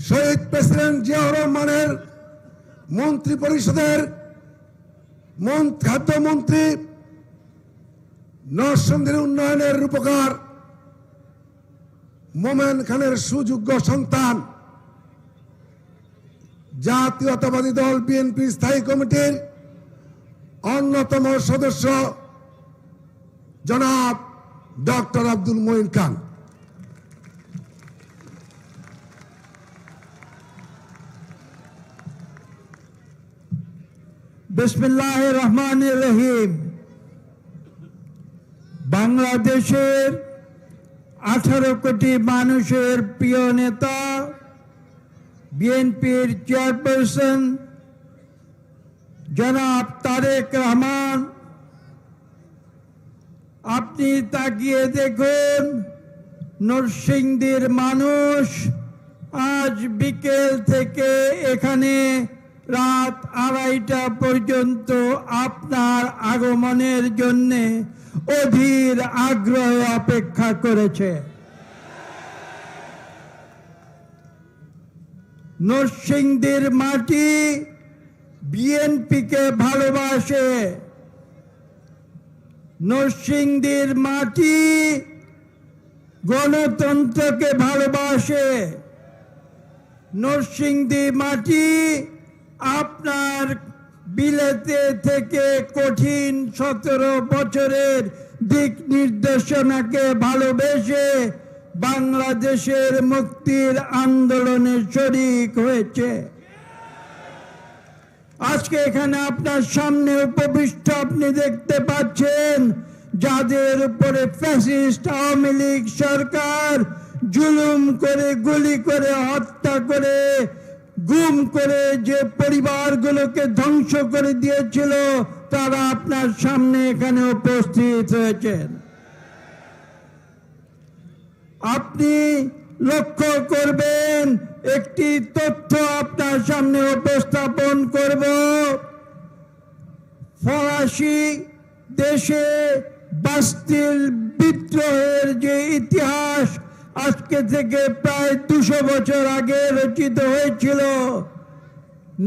শহীদ president Ziaur রহমানের মন্ত্রী পরিষদের খাদ্যমন্ত্রী, নরসিংদীর উন্নয়নের রূপকার মোমেন খানের সুযোগ্য সন্তান, জাতীয়তাবাদী দল বিএনপি স্থায়ী কমিটির অন্যতম সদস্য জনাব ডক্টর আব্দুল মঈন খান। বিসমিল্লাহির রহমানির রহিম। বাংলাদেশের 18 কোটি মানুষের প্রিয় নেতা, বিএনপির চেয়ারপারসন জনাব তারেক রহমান, আপনি তাকিয়ে দেখুন, নরসিংদীর মানুষ আজ বিকেল থেকে এখানে রাত 2:30টা পর্যন্ত আপনার আগমনের জন্য অধীর আগ্রহে অপেক্ষা করেছে। নরসিংদীর মাটি বিএনপিকে ভালোবাসে, নরসিংদীর মাটি গণতন্ত্রকে ভালোবাসে, নরসিংদী মাটি আপনার বিলেতে থেকে কঠিন 17 বছরের দিক নির্দেশনাকে ভালোবেসে বাংলাদেশের মুক্তির আন্দোলনে শরীক হয়েছে। আজকে এখানে আপনার সামনে উপবিষ্ট আপনি দেখতে পাচ্ছেন, যাদের উপরে ফ্যাসিস্ট আওয়ামী লীগ সরকার জুলুম করে, গুলি করে, হত্যা করে, গুম করে যে পরিবারগুলোকে ধ্বংস করে দিয়েছিল, তারা আপনার সামনে এখানে উপস্থিত হয়েছেন। আপনি লক্ষ্য করবেন, একটি তথ্য আপনার সামনে উপস্থাপন করব। ফরাসি দেশে বাস্তিল বিদ্রোহের যে ইতিহাস আজকে থেকে প্রায় 200 বছর আগে রচিত হয়েছিল,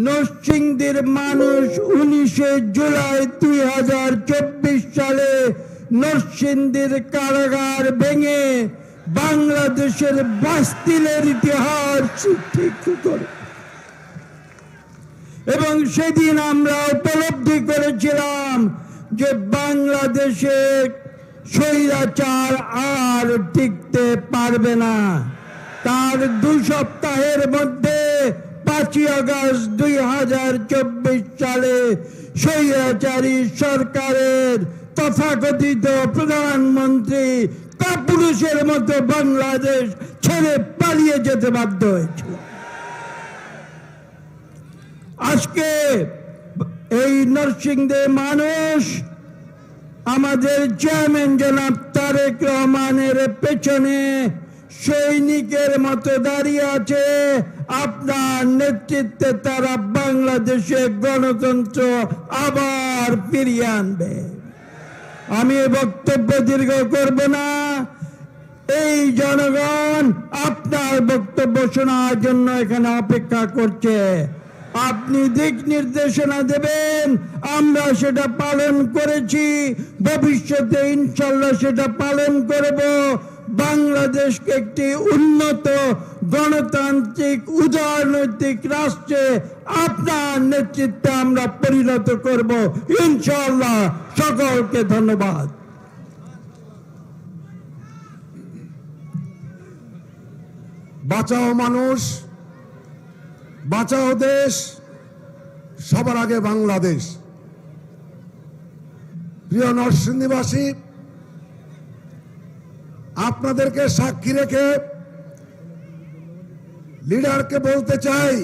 নরসিংদীর মানুষ 19 জুলাই 2024 সালে নরসিংদীর কারাগার ভেঙে বাংলাদেশের বাস্তিলের ইতিহাস ঠিক করে, এবং সেদিন আমরা উপলব্ধি করেছিলাম যে বাংলাদেশে স্বৈরাচার আর টিকতে পারবে না। তার 2 সপ্তাহের মধ্যে 5ই আগস্ট 2024 সালে স্বৈরাচারী সরকারের তথাকথিত প্রধানমন্ত্রী কাপুরুষের মতো বাংলাদেশ ছেড়ে পালিয়ে যেতে বাধ্য হয়েছিল। আজকে এই নরসিংদীর মানুষ আমাদের চেয়ারম্যান জনাব তারেক রহমানের পেছনে সৈনিকের মতো দাঁড়িয়ে আছে। আপনার নেতৃত্বে তারা বাংলাদেশে গণতন্ত্র আবার ফিরিয়ে আনবে। আমি বক্তব্য দীর্ঘ করব না। এই জনগণ আপনার বক্তব্য শোনার জন্য এখানে অপেক্ষা করছে। আপনি দিক নির্দেশনা দেবেন, আমরা সেটা পালন করেছি, ভবিষ্যতে ইনশাল্লাহ সেটা পালন করব। বাংলাদেশকে একটি উন্নত গণতান্ত্রিক উদারনৈতিক রাষ্ট্রে আপনার নেতৃত্বে আমরা পরিণত করব ইনশাআল্লাহ। সকলকে ধন্যবাদ। বাঁচাও মানুষ, বাঁচাও দেশ, সবার আগে বাংলাদেশ। প্রিয় নরসিংদীবাসী, আপনাদেরকে সাক্ষী রেখে লিডারকে বলতে চাই,